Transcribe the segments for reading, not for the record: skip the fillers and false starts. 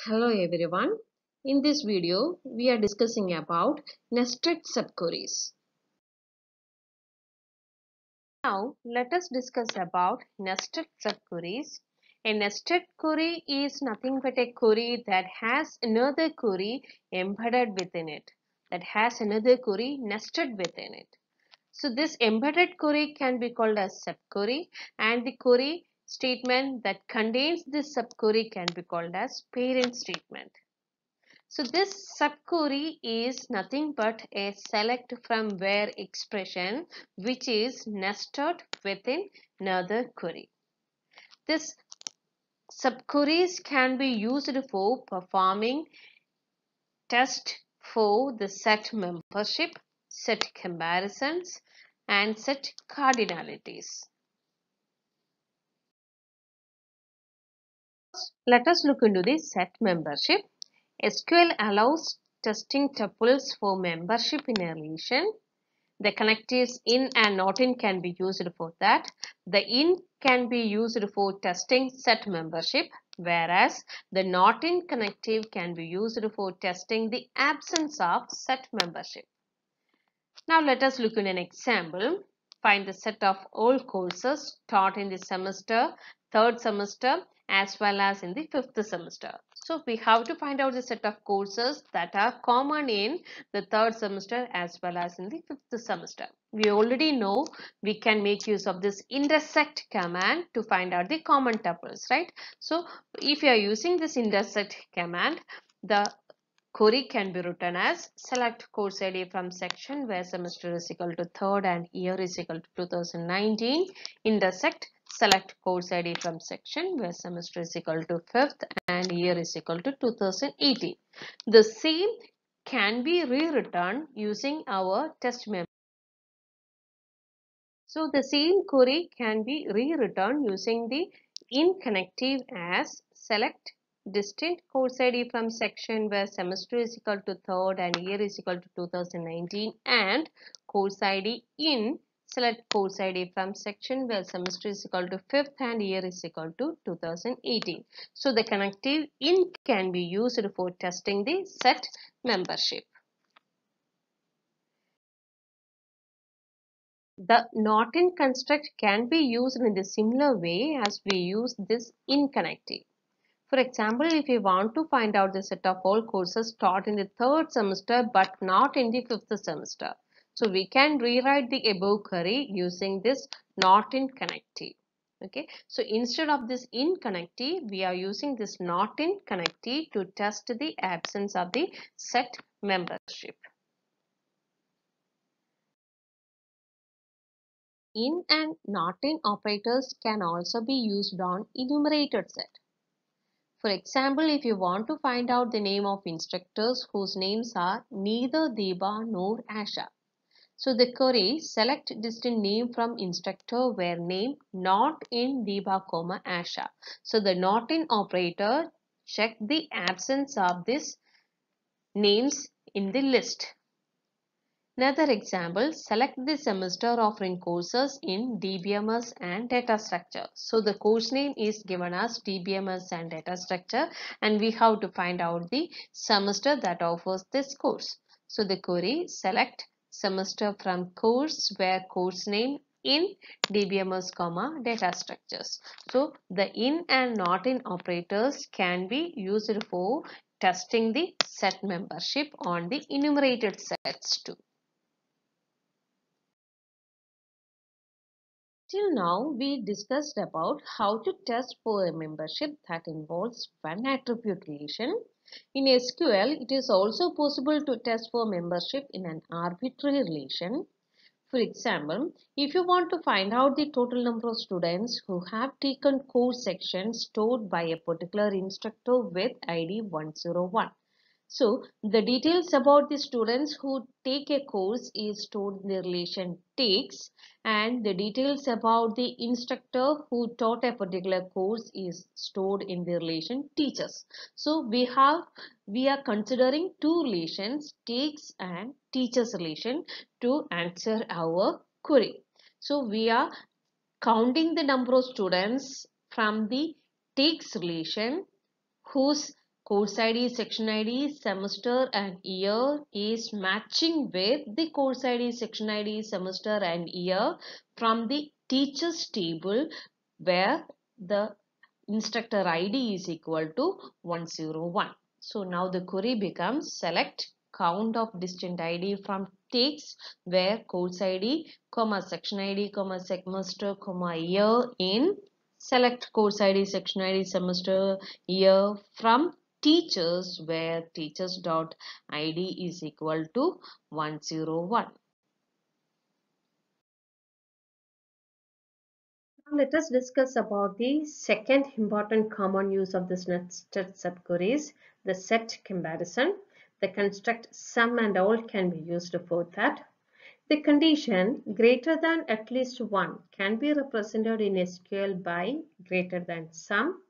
Hello everyone. In this video, we are discussing about nested subqueries. Now, let us discuss about nested subqueries. A nested query is nothing but a query that has another query embedded within it, that has another query nested within it. So this embedded query can be called as subquery, and the query statement that contains this subquery can be called as parent statement. So this subquery is nothing but a select from where expression which is nested within another query. This subqueries can be used for performing tests for the set membership, set comparisons, and set cardinalities. Let us look into the set membership. SQL allows testing tuples for membership in a relation. The connectives in and not in can be used for that. The in can be used for testing set membership, whereas the not in connective can be used for testing the absence of set membership. Now let us look at an example. Find the set of all courses taught in the semester, third semester as well as in the fifth semester. So we have to find out the set of courses that are common in the third semester as well as in the fifth semester. We already know we can make use of this intersect command to find out the common tuples, right? So if you are using this intersect command, the query can be written as select course ID from section where semester is equal to third and year is equal to 2019 intersect select course ID from section where semester is equal to fifth and year is equal to 2018. The same can be rewritten using our test memo. So the same query can be rewritten using the in connective as select distinct course ID from section where semester is equal to third and year is equal to 2019 and course ID in select course ID from section where semester is equal to fifth and year is equal to 2018. So the connective in can be used for testing the set membership. The not in construct can be used in the similar way as we use this in connective. For example, if we want to find out the set of all courses taught in the third semester but not in the fifth semester, so we can rewrite the above query using this not in connective. Okay, so instead of this in connective, we are using this not in connective to test the absence of the set membership. In and not in operators can also be used on enumerated set. For example, if you want to find out the name of instructors whose names are neither Deba nor Asha. So the query select distinct name from instructor where name not in Deba, Asha. So the not in operator check the absence of these names in the list. Another example, select the semester offering courses in DBMS and data structure. So the course name is given as DBMS and data structure and we have to find out the semester that offers this course. So the query select semester from course where course name in DBMS, data structures. So the in and not in operators can be used for testing the set membership on the enumerated sets too. Till now, we discussed about how to test for a membership that involves one attribute relation. In SQL, it is also possible to test for membership in an arbitrary relation. For example, if you want to find out the total number of students who have taken course sections stored by a particular instructor with ID 101. So the details about the students who take a course is stored in the relation takes and the details about the instructor who taught a particular course is stored in the relation teachers. So we are considering two relations takes and teachers relation to answer our query. So we are counting the number of students from the takes relation whose course ID, section ID, semester and year is matching with the course ID, section ID, semester and year from the teachers table where the instructor ID is equal to 101. So now the query becomes select count of distinct ID from text where course ID, comma section ID, comma semester, comma year in select course ID, section ID, semester, year from teachers where teachers dot id is equal to 101. Now let us discuss about the second important common use of this nested subqueries, the set comparison. The construct sum and all can be used for that. The condition greater than at least 1 can be represented in SQL by greater than sum.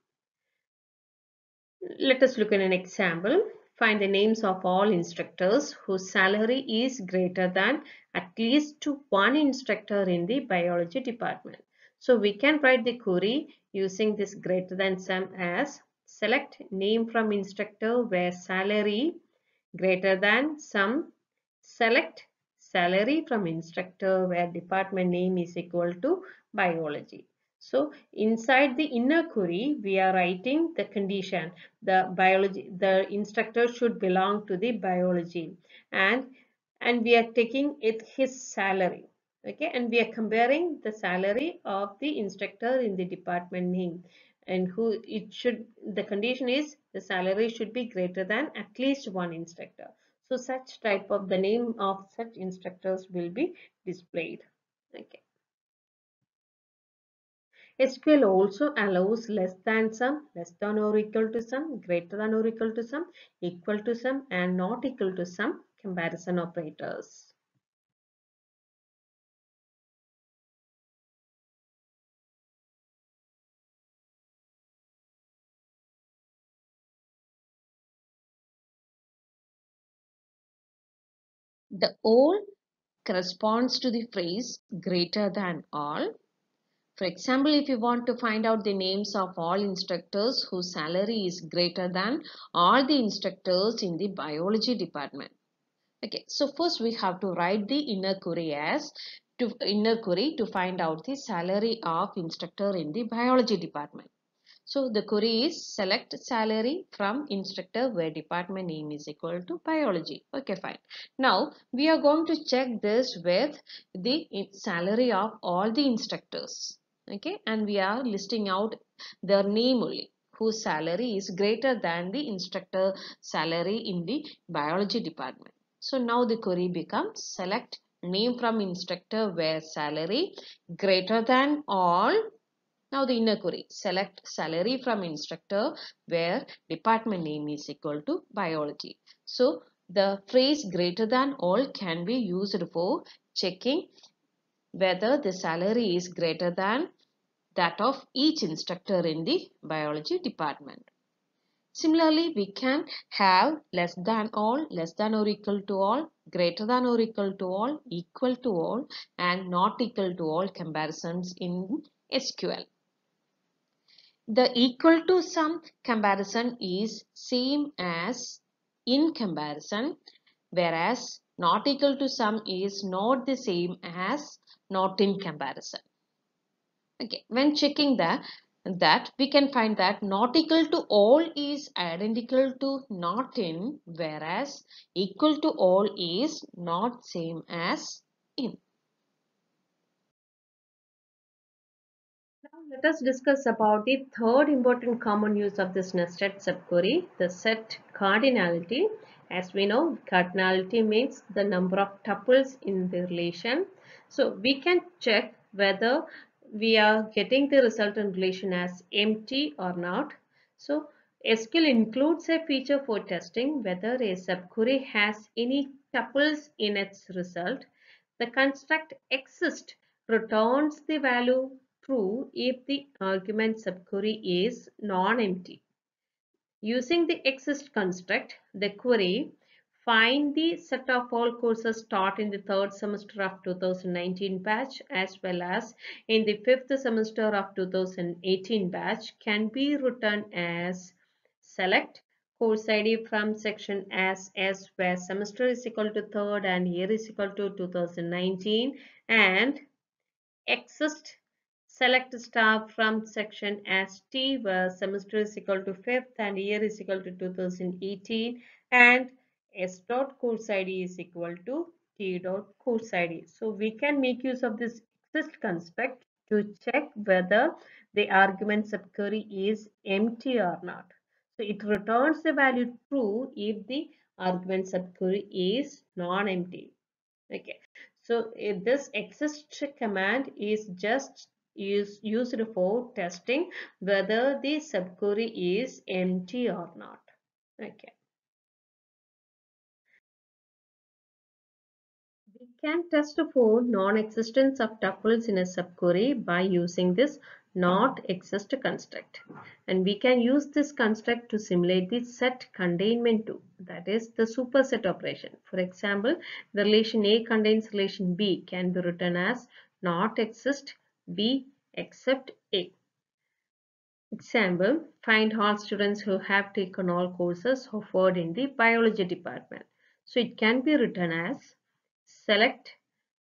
Let us look at an example. Find the names of all instructors whose salary is greater than at least to one instructor in the biology department. So we can write the query using this greater than sum as select name from instructor where salary greater than sum, select salary from instructor where department name is equal to biology. So inside the inner query, we are writing the condition. The instructor should belong to the biology, and we are taking it his salary. Okay, and we are comparing the salary of the instructor in the department name, and who it should. The condition is the salary should be greater than at least one instructor. So such type of the name of such instructors will be displayed. Okay. SQL also allows less than sum, less than or equal to sum, greater than or equal to sum, equal to sum, and not equal to sum comparison operators. The all corresponds to the phrase greater than all. For example, if you want to find out the names of all instructors whose salary is greater than all the instructors in the biology department. Okay, so first we have to write the inner query to find out the salary of instructor in the biology department. So the query is select salary from instructor where department name is equal to biology. Okay, fine. Now we are going to check this with the salary of all the instructors. Okay, and we are listing out their name only whose salary is greater than the instructor salary in the biology department. So now the query becomes select name from instructor where salary greater than all. Now the inner query, select salary from instructor where department name is equal to biology. So the phrase greater than all can be used for checking whether the salary is greater than that of each instructor in the biology department. Similarly, we can have less than all, less than or equal to all, greater than or equal to all, equal to all, and not equal to all comparisons in SQL. The equal to sum comparison is same as in comparison, whereas not equal to sum is not the same as not in comparison. Okay, when checking that we can find that not equal to all is identical to not in, whereas equal to all is not same as in. Now let us discuss about the third important common use of this nested subquery, the set cardinality. As we know, cardinality means the number of tuples in the relation. So we can check whether we are getting the resultant relation as empty or not. So SQL includes a feature for testing whether a subquery has any tuples in its result. The construct exist returns the value true if the argument subquery is non-empty. Using the exist construct, the query find the set of all courses taught in the third semester of 2019 batch as well as in the fifth semester of 2018 batch can be written as select course ID from section as S where semester is equal to third and year is equal to 2019, and exist select star from section as T where semester is equal to fifth and year is equal to 2018, and S dot course ID is equal to T dot course ID. So we can make use of this exist construct to check whether the argument subquery is empty or not. So it returns the value true if the argument subquery is non-empty. Okay, so this exist command is just used for testing whether the subquery is empty or not. Okay, we can test for non-existence of tuples in a subquery by using this not exist construct, and we can use this construct to simulate the set containment too, that is the superset operation. For example, the relation A contains relation B can be written as not exist B except A. Example, find all students who have taken all courses offered in the biology department. So it can be written as select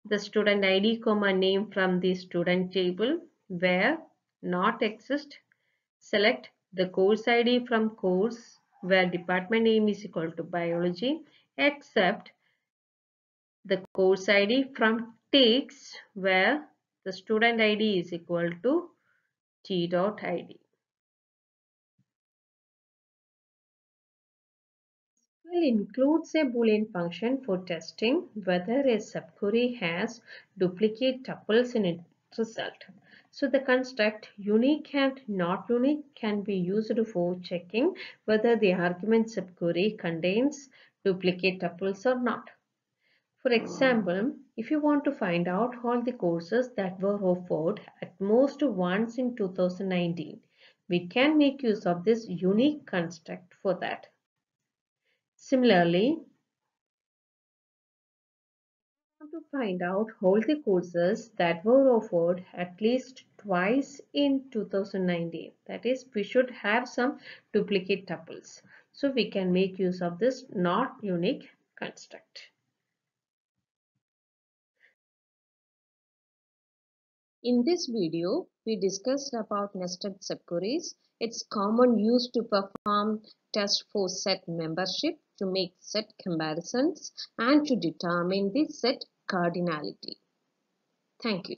the student ID comma name from the student table where not exist. Select the course ID from course where department name is equal to biology, except the course ID from takes where the student ID is equal to T dot ID. SQL includes a Boolean function for testing whether a subquery has duplicate tuples in its result. So the construct unique and not unique can be used for checking whether the argument subquery contains duplicate tuples or not. For example, if you want to find out all the courses that were offered at most once in 2019, we can make use of this unique construct for that. Similarly, to find out all the courses that were offered at least twice in 2019. That is, we should have some duplicate tuples. So we can make use of this not unique construct. In this video, we discussed about nested subqueries, its common use to perform tests for set membership, to make set comparisons, and to determine the set cardinality. Thank you.